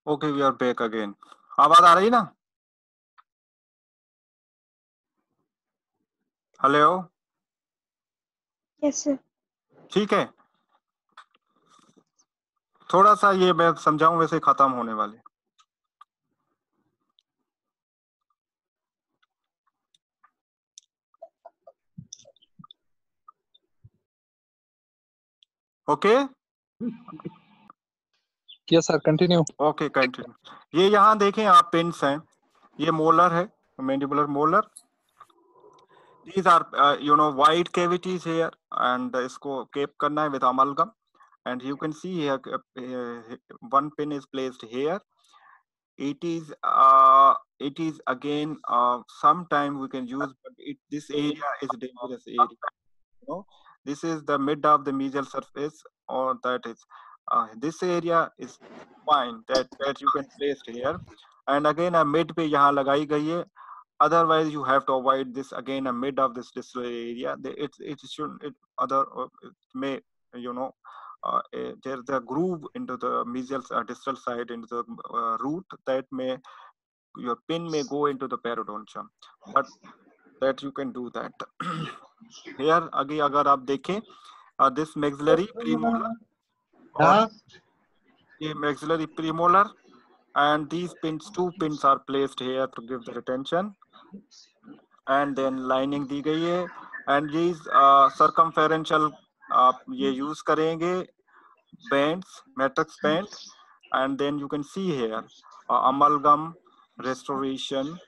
Okay, we are back again. आवाज आ रही ना? Hello, yes sir. ठीक है। थोड़ा सा ये मैं समझाऊं, वैसे खत्म होने वाले। Okay yes sir, continue. Okay, continue. ये यहाँ देखें आप, पिंस हैं, ये मोलर है, mandibular molar. These are wide cavities here, and इसको केप करना है with amalgam, and you can see here one pin is placed here. It is again sometime we can use, but this area is dangerous area. This is the mid of the mesial surface, or that is this area is fine, that you can place here, and again a mid पे यहाँ लगाई गई है. Otherwise you have to avoid this, again a mid of this distal area. It should, it may, there's a groove into the mesial distal side, into the root, that may, your pin may go into the periodontium, but that you can do that. Here again अगर आप देखें, this maxillary premolar, or ये maxillary premolar, and these pins, two pins are placed here to give the retention, and then lining दी गई है, and these circumferential आप ये use करेंगे bands, matrix band, and then you can see here amalgam restoration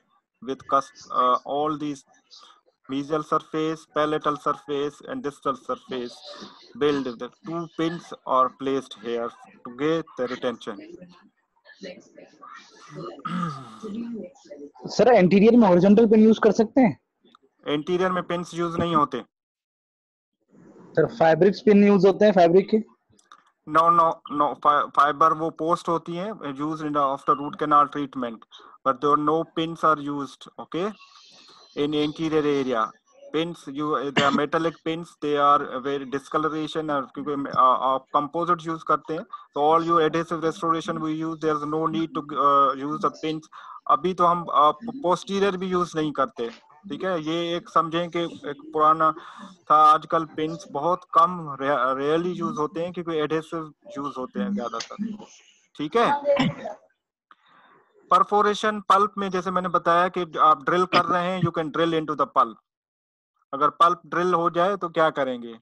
with all these mesial surface, palatal surface, and distal surface build. The two pins are placed here to get the retention. Sir interior में horizontal pin use कर सकते हैं? Interior में pins use नहीं होते sir, fabric pin use होते हैं, fabric के। नो फाइबर वो पोस्ट होती है, used in after root canal treatment, but there no pins are used, okay, in interior area. Pins, they are metallic pins, they are very discoloration, और क्योंकि आप composite use करते हैं, so all your adhesive restoration we use, there's no need to use the pins. अभी तो हम posterior भी use नहीं करते, ठीक है। ये एक समझें कि एक पुराना था, आजकल पिंस बहुत कम रेयरली यूज होते हैं, क्योंकि एडहेसिव यूज होते हैं ज्यादातर, ठीक है। परफोरेशन पल्प में, जैसे मैंने बताया कि आप ड्रिल कर रहे हैं, you can drill into the pulp. अगर पल्प ड्रिल हो जाए तो क्या करेंगे,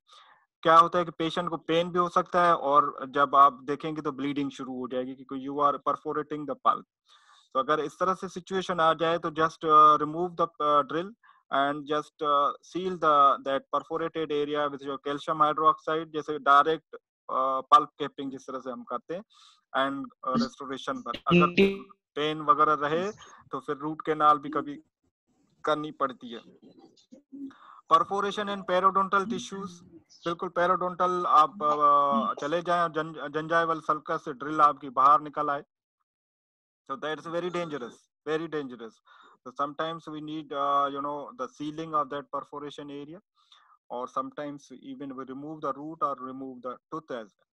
क्या होता है कि पेशेंट को पेन भी हो सकता है, और जब आप देखेंगे तो ब्लीडिंग शुरू हो जाएगी, क्योंकि you are perforating the pulp. तो अगर इस तरह से सिचुएशन आ जाए तो just remove the drill and just seal that perforated area with your calcium hydroxide, जैसे डायरेक्ट पल्प कैपिंग जिस तरह से हम करते हैं, एंड रेस्टोरेशन पर। अगर पेन वगैरह रहे तो फिर रूट कैनाल भी कभी करनी पड़ती है। परफोरेशन इन पेरोडोंटल टिश्यूज, बिल्कुल पेरोडोंटल आप चले जाएं, जंजाइवल सल्कस से ड्रिल आपकी बाहर निकल आए, so that's very dangerous. So sometimes we need the sealing of that perforation area, or sometimes even we remove the root or remove the tooth as well.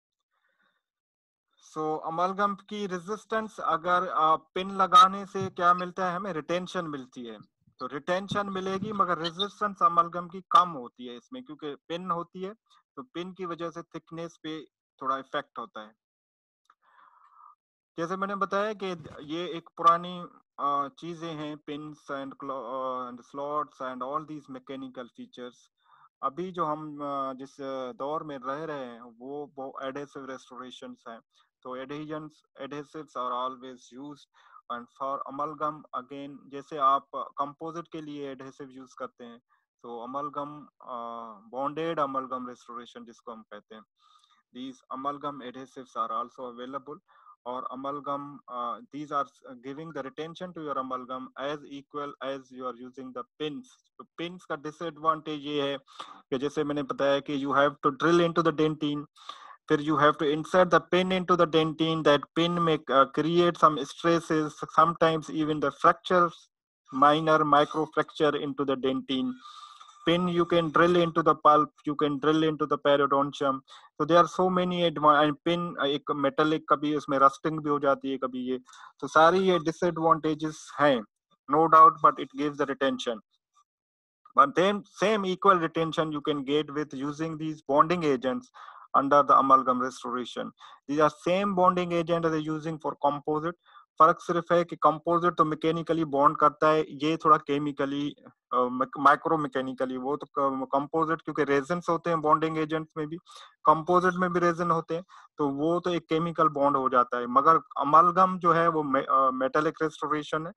So amalgam की resistance, अगर pin लगाने से क्या मिलता है, हमें retention मिलती है, तो रिटेंशन मिलेगी, मगर रेजिस्टेंस अमलगम की कम होती है इसमें, क्योंकि पिन होती है, तो पिन की वजह से थिकनेस पे थोड़ा इफेक्ट होता है। जैसे मैंने बताया कि ये एक पुरानी चीजें हैं, pins and slots and all these mechanical features. अभी जो हम जिस दौर में रह रहे हैं वो एडहेसिव रेस्टोरेशंस हैं, तो adhesives are always used, and for amalgam again, जैसे आप कंपोजिट के लिए एडहेसिव यूज करते हैं, तो अमलगम बॉन्डेड अमलगम रेस्टोरेशन जिसको हम कहते हैं, these amalgam adhesives are also available, or amalgam these are giving the retention to your amalgam as equal as you are using the pins. तो pins का disadvantage ये है कि जैसे मैंने बताया कि you have to drill into the dentine, फिर you have to insert the pin into the dentine, that pin may create some stresses, sometimes even the fractures, minor micro fracture into the dentine, pin you can drill into the pulp, you can drill into the periodontium. So there are so many and pin एक metallic कभी उसमें rusting भी हो जाती है कभी ये, तो सारी ये disadvantages हैं, no doubt, but it gives the retention. But then same equal retention you can get with using these bonding agents under the amalgam restoration. These are same bonding agent as using for composite. फर्क सिर्फ है कि composite तो mechanically bond करता है, ये थोड़ा chemically micro mechanically. वो तो कंपोजिट क्योंकि रेजन्स होते हैं बॉन्डिंग एजेंट्स में भी, कंपोजिट में भी रेजन होते हैं, तो वो तो एक केमिकल बॉन्ड हो जाता है। मगर अमलगम जो है वो मेटालिक रेस्टोरेशन है,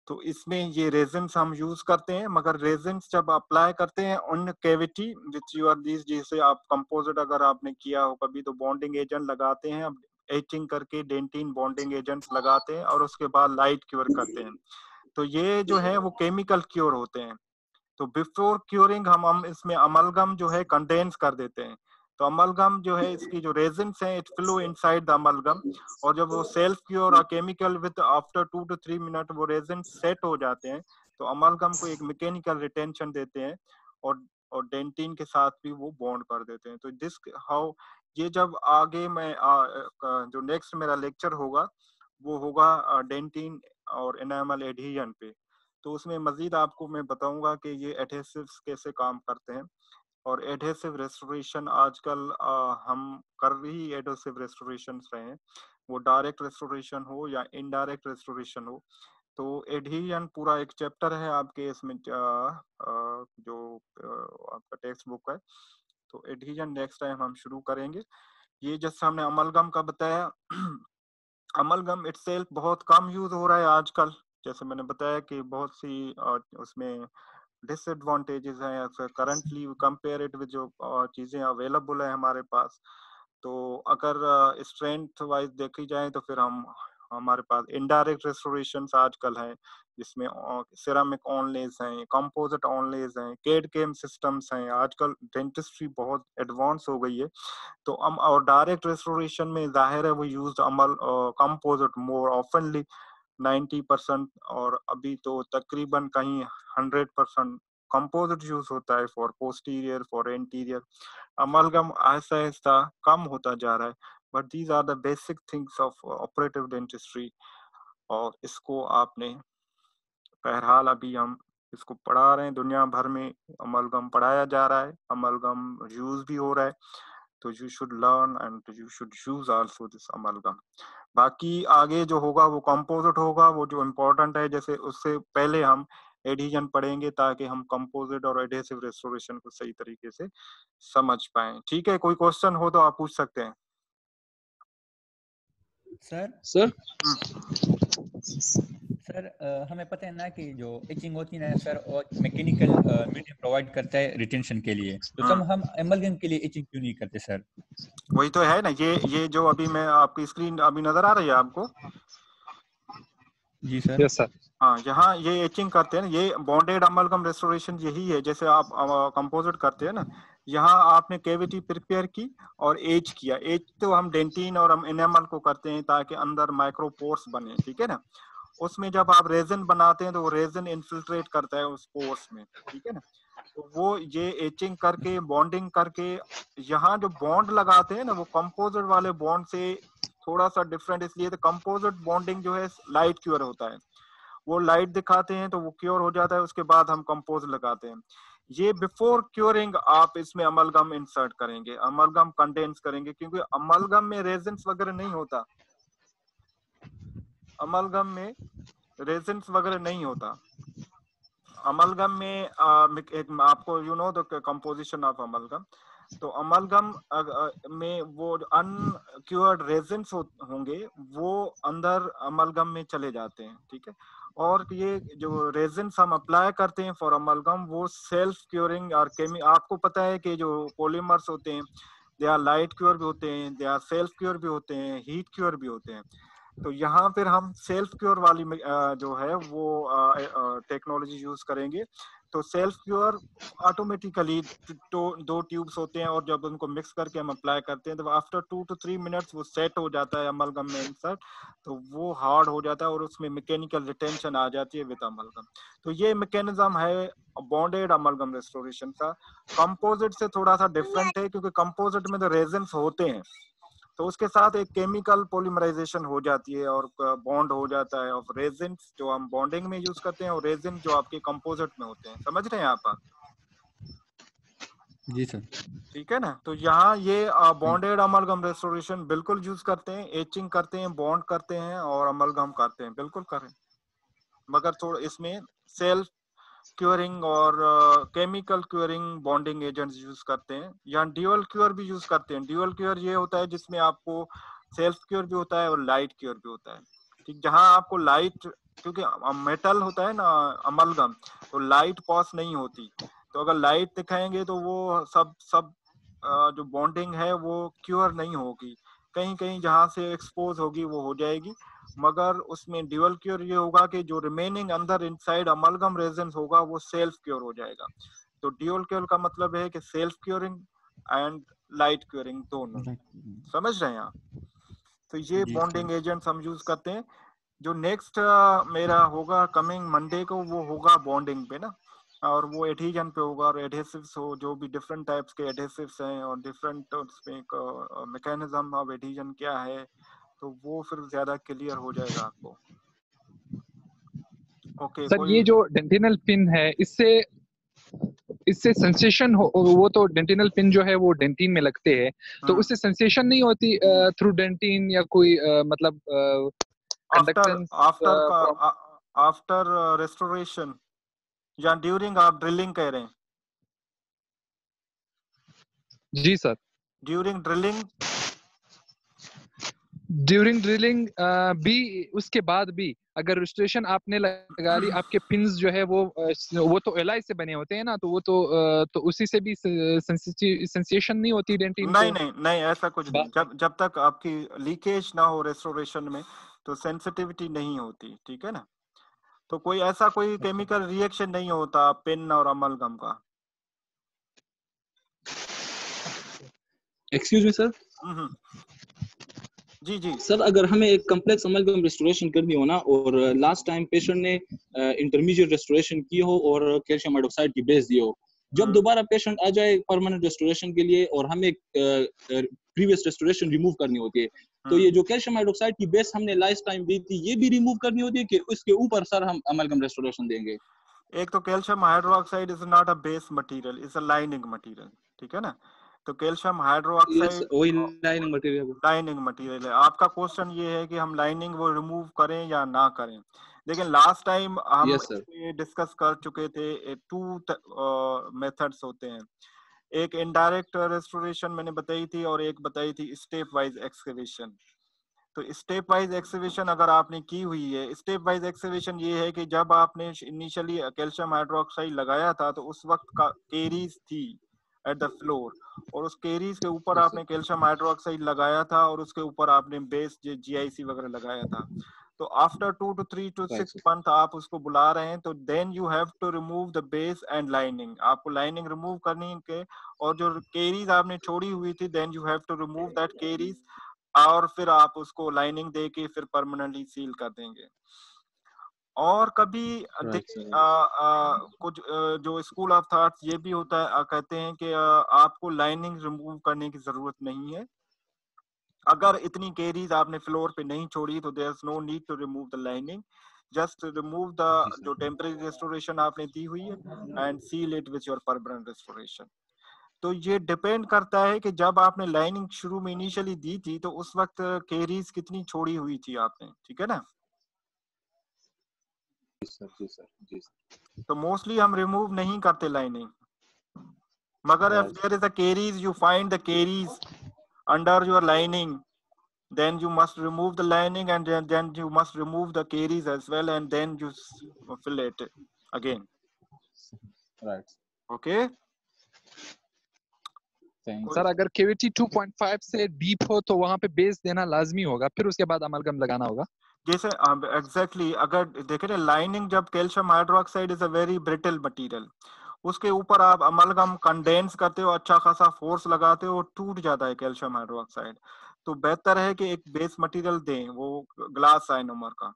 तो इसमें ये रेजन्स हम यूज करते हैं। मगर रेजन्स जब अप्लाई करते हैं on cavity which you are this, जैसे आप कंपोजिट अगर आपने किया हो कभी, तो बॉन्डिंग एजेंट लगाते हैं, अब एचिंग करके डेंटिन बॉन्डिंग एजेंट्स लगाते हैं और उसके बाद लाइट क्योर करते हैं। तो ये जो है वो केमिकल क्योर होते हैं। तो बिफोर क्यूरिंग हम इसमें अमलगम जो है कंडेंस कर देते हैं। तो अमलगम जो है इसकी जो रेजिन्स हैं it flow inside the amalgam, और जब वो self cure chemical with after 2 to 3 minute वो रेजिन्स सेट हो जाते हैं, तो अमलगम को एक मैकेनिकल रिटेंशन देते हैं और डेंटिन के साथ भी वो बॉन्ड कर देते हैं। तो दिस हाउ ये जब आगे मैं जो नेक्स्ट मेरा लेक्चर होगा वो होगा डेंटिन और एनामल एडहेजन पे, तो उसमें मजीद आपको मैं बताऊंगा कि ये एडहेसिव्स कैसे काम करते हैं। और एडहेसिव रेस्टोरेशन आजकल हम कर रही एडहेसिव रेस्टोरेशन रहे हैं, वो डायरेक्ट रेस्टोरेशन हो या इनडायरेक्ट रेस्टोरेशन हो। तो एडहेजन पूरा एक चैप्टर है आपके इसमें जो आपका टेक्स्ट बुक है, तो एडहेजन नेक्स्ट टाइम हम शुरू करेंगे। ये जैसे हमने अमलगम का बताया, अमलगम इटसेल्फ बहुत कम यूज हो रहा है आजकल, जैसे मैंने बताया कि बहुत सी उसमें डिसएडवांटेजेस हैं करंटली कंपेयर इट विद जो चीजें अवेलेबल है हमारे पास। तो अगर स्ट्रेंथ वाइज देखी जाए तो फिर हमारे पास इनडायरेक्ट रेस्टोरेशन आजकल है, जिसमें सिरामिक ऑनलेस हैं, कंपोजिट ऑनलेस हैं, केड केम सिस्टम्स हैं। आजकल डेंटिस्ट्री बहुत एडवांस हो गई है, तो और डायरेक्ट रेस्टोरेशन में जाहिर है वो यूज्ड कंपोजिट मोर ऑफनली 90%, और अभी तो तकरीबन कहीं 100% कंपोजिट यूज होता है for posterior for anterior. Amalgam ऐसा ऐसा कम होता जा रहा है, but these are the basic things of operative dentistry. और इसको आपने बहरहाल अभी हम इसको पढ़ा रहे हैं, दुनिया भर में अमलगम पढ़ाया जा रहा है, अमलगम यूज भी हो रहा है, तो you should learn and you should use also this amalgam. बाकी आगे जो होगा वो कंपोजिट होगा, वो जो इम्पोर्टेंट है, जैसे उससे पहले हम एडहेजन पढ़ेंगे ताकि हम कंपोजिट और एडहेसिव रेस्टोरेशन को सही तरीके से समझ पाए। ठीक है, कोई क्वेश्चन हो तो आप पूछ सकते हैं। सर हमें पता है ना कि जो एचिंग होती है ना सर, और मैकेनिकल मीडियम प्रोवाइड करता है रिटेंशन के लिए, तो तब हम अमलगम के लिए एचिंग क्यों नहीं करते सर? वही तो है ना, ये जो अभी मैं आपकी स्क्रीन अभी नजर आ रही है आपको? जी सर। Yes sir. हाँ, यहाँ ये एचिंग करते हैं ना, ये बॉन्डेड अमलगम रेस्टोरेशन यही है। जैसे आप कंपोजिट करते हैं ना, यहाँ आपने कैविटी प्रिपेयर की और एच किया। एच तो हम डेंटिन और हम एनामल को करते हैं ताकि अंदर माइक्रोपोर्स बने, ठीक है ना। उसमें जब आप रेजन बनाते हैं तो वो रेजन इन्फिल्ट्रेट करता है उस पोर्स में, ठीक है ना। तो वो ये एचिंग करके बॉन्डिंग करके यहाँ जो बॉन्ड लगाते हैं ना, वो कंपोजिट वाले बॉन्ड से थोड़ा सा डिफरेंट इसलिए, तो कंपोजिट बॉन्डिंग जो है लाइट क्योर होता है, वो लाइट दिखाते हैं तो वो क्योर हो जाता है, उसके बाद हम कंपोज लगाते हैं। ये बिफोर क्योरिंग आप इसमें अमलगम इंसर्ट करेंगे, अमलगम कंडेंस करेंगे, क्योंकि अमलगम में रेजिन्स वगैरह नहीं होता, अमलगम में रेजिन्स वगैरह नहीं होता। अमलगम में एक आपको you know the composition of amalgam, तो अमलगम में वो अनक्योर्ड रेजिन्स होंगे वो अंदर अमलगम में चले जाते हैं, ठीक है। और ये जो रेजिन्स हम अप्लाई करते हैं फॉर अमलगम वो सेल्फ क्योरिंग और आपको पता है कि जो पॉलीमर्स होते हैं दे आर लाइट क्योर भी होते हैं, दे आर सेल्फ क्योर भी होते हैं, हीट क्योर भी होते हैं। तो यहाँ फिर हम सेल्फ क्योर वाली जो है वो टेक्नोलॉजी यूज करेंगे। तो सेल्फ क्योर ऑटोमेटिकली दो ट्यूब्स होते हैं, और जब उनको मिक्स करके हम अप्लाई करते हैं तो आफ्टर 2 to 3 मिनट्स वो सेट हो जाता है अमलगम में इंसर्ट, तो वो हार्ड हो जाता है और उसमें मैकेनिकल रिटेंशन आ जाती है विद अमलगम। तो ये मैकेनिज्म है बॉन्डेड अमलगम रेस्टोरेशन का। कंपोजिट से थोड़ा सा डिफरेंट है, क्योंकि कंपोजिट में तो रेजिन्स होते हैं, तो उसके साथ एक केमिकल पॉलीमराइजेशन हो जाती है और बॉन्ड हो जाता है ऑफ रेजिन जो हम बॉन्डिंग में यूज करते हैं, और रेजिन जो आपके कंपोजिट में होते हैं। समझ रहे हैं आप? जी सर। ठीक है ना। तो यहाँ ये बॉन्डेड अमलगम रेस्टोरेशन बिल्कुल यूज करते हैं, एचिंग करते हैं, बॉन्ड करते हैं और अमलगम करते हैं, बिल्कुल करें। मगर थोड़ा इसमें सेल्फ क्यूरिंग और chemical curing bonding agents use करते हैं। यहाँ ड्यूअल क्यूर भी यूज करते हैं। ड्यूअल क्यूर ये होता है जिसमें आपको सेल्फ क्यूर भी होता है और लाइट क्यूर भी होता है। ठीक, जहाँ आपको लाइट, क्योंकि मेटल होता है ना अमलगम, तो लाइट पास नहीं होती, तो अगर लाइट दिखाएंगे तो वो सब जो बॉन्डिंग है वो क्यूर नहीं होगी, कहीं कहीं जहाँ से एक्सपोज होगी वो हो जाएगी। मगर उसमें ड्यूअल क्योर ये होगा कि जो रिमेनिंग अंदर इनसाइड अमलगम रेजिन होगा वो सेल्फ क्योर हो जाएगा। तो ड्यूअल क्योर का मतलब है कि self curing and light curing दोनों। समझ रहे हैं आप? तो ये बॉन्डिंग एजेंट्स हम यूज करते हैं। जो नेक्स्ट मेरा होगा कमिंग मंडे को, वो होगा बॉन्डिंग पे ना, और वो एडहेजन पे होगा, और एडहेसिव्स हो जो भी डिफरेंट टाइप्स के एडहेसिव्स हैं और डिफरेंट उसमें मैकेनिज्म ऑफ एडहेजन क्या है, तो वो फिर ज्यादा क्लियर हो जाएगा आपको। ओके, सर ये जो डेंटिनल पिन है, इससे सेंसेशन हो, वो तो डेंटिनल पिन जो है वो डेंटिन में लगते हैं, तो उससे सेंसेशन नहीं होती थ्रू डेंटिन या कोई मतलब कंडक्टेंस आफ्टर रेस्टोरेशन या ड्यूरिंग आप ड्रिलिंग कह रहे हैं? जी सर। ड्यूरिंग ड्रिलिंग भी, उसके बाद भी अगर रेस्टोरेशन आपने लगा ली, आपके पिन्स जो है वो तो एलाई से बने होते हैं ना, तो वो तो उसी से भी सेंसेशन नहीं होती डेंटिन को? नहीं ऐसा कुछ नहीं। जब तक आपकी लीकेज ना हो रेस्टोरेशन में तो सेंसिटिविटी नहीं होती, ठीक है ना। तो कोई ऐसा कोई केमिकल रिएक्शन नहीं होता पिन और अमलगम का। Excuse me sir. जी जी सर, अगर हमें एक कम्प्लेक्स अमलगम रेस्टोरेशन करनी हो ना, और लास्ट टाइम पेशेंट ने इंटरमीडिएट रेस्टोरेशन की हो और कैल्शियम हाइड्रोक्साइड की बेस दी हो, जब दोबारा पेशेंट आ जाए परमानेंट रेस्टोरेशन के लिए और हमें प्रीवियस रेस्टोरेशन रिमूव करनी होती है, तो ये जो कैल्शियम हाइड्रोक्साइड की बेस हमने लास्ट टाइम दी थी, ये भी रिमूव करनी होती है कि उसके ऊपर सर हम अमलगम रेस्टोरेशन देंगे? एक तो calcium hydroxide is not a base material, is a lining material, ठीक है ना। तो कैल्शियम हाइड्रोक्साइड लाइनिंग मटेरियल है। आपका क्वेश्चन ये है कि हम लाइनिंग वो रिमूव करें या ना करें। लेकिन लास्ट टाइम हम ये डिस्कस कर चुके थे, 2 मेथड्स होते हैं। एक इनडायरेक्ट रेस्टोरेशन मैंने बताई थी और एक बताई थी स्टेप वाइज एक्सकेवेशन। तो स्टेप वाइज एक्सकेवेशन अगर आपने की हुई है, स्टेप वाइज एक्सकेवेशन ये है कि जब आपने इनिशियली कैल्शियम हाइड्रोक्साइड लगाया था तो उस वक्त का केरीज थी एट द फ्लोर, और उस केरीज के ऊपर आपने कैल्शियम हाइड्रोक्साइड लगाया था और उसके ऊपर आपने बेस GIC वगैरह लगाया था। तो आफ्टर 2 to 3 to 6 मंथ आप उसको बुला रहे हैं, तो then you have to remove the base and lining. आपको लाइनिंग रिमूव करनी है, और जो केरीज आपने छोड़ी हुई थी then you have to remove that caries, और फिर आप उसको लाइनिंग दे के फिर परमानेंटली सील कर देंगे। और कभी कुछ जो स्कूल ऑफ थॉट्स ये भी होता है, कहते हैं कि आपको लाइनिंग रिमूव करने की जरूरत नहीं है। अगर इतनी केरीज आपने फ्लोर पे नहीं छोड़ी तो there is no need to remove the lining, just remove the जो टेम्परेरी रेस्टोरेशन आपने दी हुई है and seal it with your permanent restoration. तो ये डिपेंड करता है कि जब आपने लाइनिंग शुरू में इनिशियली दी थी तो उस वक्त केरीज कितनी छोड़ी हुई थी आपने, ठीक है ना। जी सर। तो मोस्टली हम रिमूव नहीं करते लाइनिंग, मगर if there is a caries, you find the caries under your lining, then you must remove the lining, and then you must remove the caries as well, and then you fill it again. Right. Okay. Sir अगर cavity 2.5 से deep हो तो वहां पे base देना लाजमी होगा, फिर उसके बाद अमलगम लगाना होगा। जैसे एग्जैक्टली अगर देखें ना, लाइनिंग जब calcium hydroxide is a very brittle material, उसके ऊपर आप अमलगम कंडेंस करते हो, अच्छा खासा फोर्स लगाते हो, टूट जाता है कैल्शियम हाइड्रोक्साइड। तो बेहतर है कि एक बेस मटेरियल दें, वो ग्लास आइनोमर का।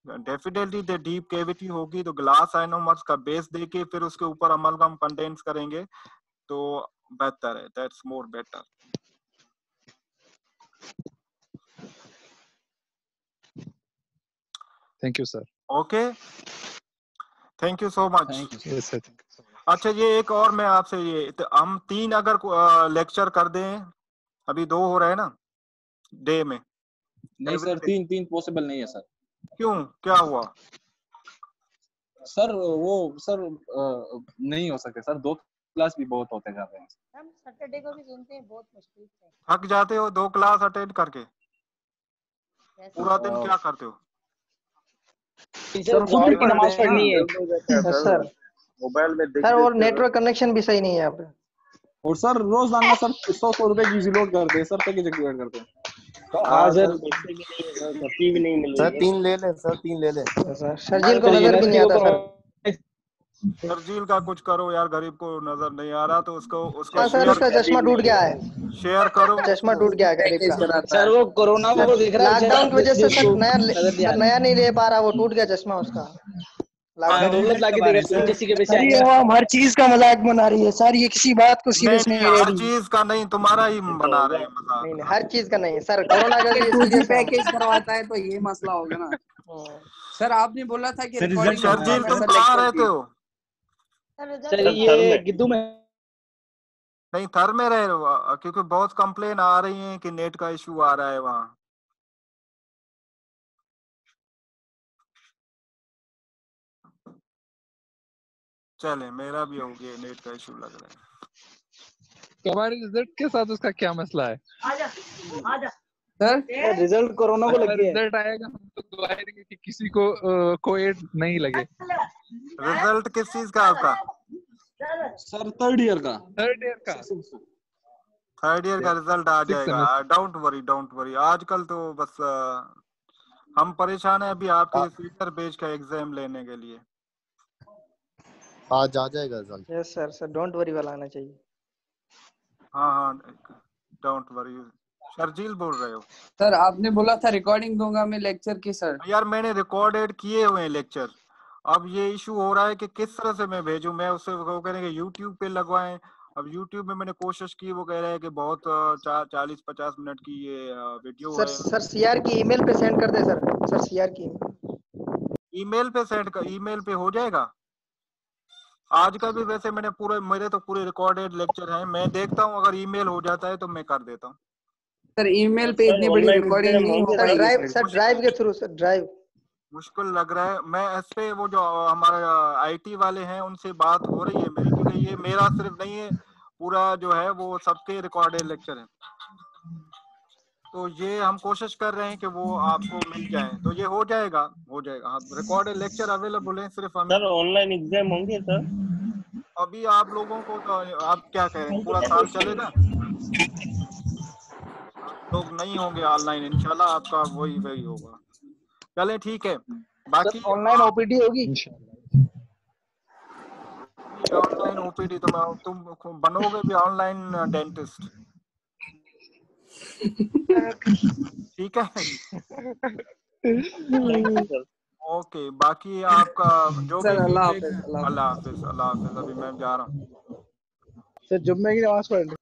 डेफिनेटली डीप कैविटी होगी तो ग्लास आइनोमर्स का बेस देके फिर उसके ऊपर अमलगम कंडेंस करेंगे तो बेहतर है, that's more better. Thank you sir. Okay, thank you so much. Yes sir. अच्छा, ये एक और मैं आपसे, ये तो हम 3 अगर लेक्चर कर दें, अभी 2 हो रहे हैं ना डे में। नहीं सर, 3 पॉसिबल नहीं है सर। क्यों, क्या हुआ? सर वो सर नहीं हो सकते सर, 2 क्लास भी बहुत होते जाते हैं। हम सैटरडे को भी सुनते हैं, बहुत मुश्किल से। थक जाते हो 2 क्लास अटेंड करके? पूरा दिन क्या करते हो? सर खुद की नमाज पढ़नी है सर। मोबाइल में सर और नेटवर्क कनेक्शन भी सही नहीं है यहाँ पे। और सर रोजाना सर 100 रुपए की लोड करते हैं सर, पैकेज एक्टिवेट करते हैं। हाँ सर, भी नहीं है सर, भी नहीं मिल रही है। 3 ले ले सर, 3 ले ले। शर्जील को नजर भी नहीं आता सर। शर्जील का कुछ करो यार, गरीब को नजर नहीं आ रहा तो उसको सर उसका चश्मा टूट गया है, शेयर करो। चश्मा टूट गया है गरीब का। सर वो कोरोना को दिख रहा है, लॉकडाउन की वजह से सर नया नहीं ले पा रहा, वो टूट गया चश्मा उसका। ये हम हर चीज का मजाक बना रही है सर, ये किसी बात को सीरियस नहीं ले हर रही। चीज का नहीं, तुम्हारा ही बना रहे हैं मजाक। नहीं हर चीज का नहीं सर, कोरोना का भी 2G पैकेज करवाता है तो ये मसला होगा ना। सर आपने बोला था कि शर्जील तुम कहाँ रहते हो? सर ये गिद्दू में। नहीं, थर में रह रहे हो, क्योंकि बहुत कंप्लेन आ रही है कि नेट का इशू आ रहा है वहाँ। चले, मेरा भी हो गया, नेट का इशू लग रहा है। हमारे रिजल्ट के साथ उसका क्या मसला है? आजा सर रिजल्ट कोरोना को लग गया है। रिजल्ट आएगा हम तो दुआ करेंगे कि किसी को कोविड नहीं लगे। रिजल्ट किस चीज का आपका? सर थर्ड ईयर का। थर्ड ईयर का रिजल्ट आ जाएगा, डोंट वरी। आजकल तो बस हम परेशान है अभी आपके फ्यूचर बेच का एग्जाम लेने के लिए। आज आ जाएगा result. Yes sir don't worry वाला आना चाहिए। हाँ डोंट वरी। शर्जील बोल रहे हो? सर आपने बोला था रिकॉर्डिंग दूंगा मैं लेक्चर की। सर यार मैंने रिकॉर्डेड किए हुए हैं लेक्चर, अब ये इशू हो रहा है कि किस तरह से मैं भेजूं। मैं उससे वो कह रहे हैं कि यूट्यूब पे लगवाएं। अब यूट्यूब में मैंने कोशिश की, वो कह रहे हैं कि बहुत 40-50 मिनट की ये वीडियो है। सर सीआर की ईमेल पे सेंड कर दे सर सीआर की ईमेल पे सेंड कर, ईमेल पे हो जाएगा। आज का भी वैसे मैंने मेरे तो पूरे रिकॉर्डेड लेक्चर हैं, मैं देखता हूँ अगर ईमेल हो जाता है तो मैं कर देता हूँ। सर ईमेल पे इतनी बड़ी रिकॉर्डिंग नहीं हो पाएगी। ड्राइव के थ्रू सर, ड्राइव मुश्किल लग रहा है। मैं इस पे वो जो हमारे आईटी वाले हैं उनसे बात हो रही है मेरी, क्योंकि ये मेरा सिर्फ नहीं है, पूरा जो है वो सबके रिकॉर्डेड लेक्चर है। तो ये हम कोशिश कर रहे हैं कि वो आपको मिल जाए, तो ये हो जाएगा। हाँ, रिकॉर्डेड लेक्चर अवेलेबल है सिर्फ हमें। सर ऑनलाइन एग्जाम होंगे सर? अभी आप लोगों को तो आप क्या कह रहे हैं, पूरा साल चलेगा? लोग नहीं होंगे ऑनलाइन, इंशाल्लाह आपका वही होगा। चले ठीक है, बाकी ऑनलाइन ओपीडी होगी। ऑनलाइन ओपीडी तो तुम बनोगे भी ऑनलाइन डेंटिस्ट, ठीक है? ओके, बाकी आपका जो भी अल्लाह हाफिज। अभी मैं जा रहा हूँ सर, जुम्मे की नमाज पढ़ ली।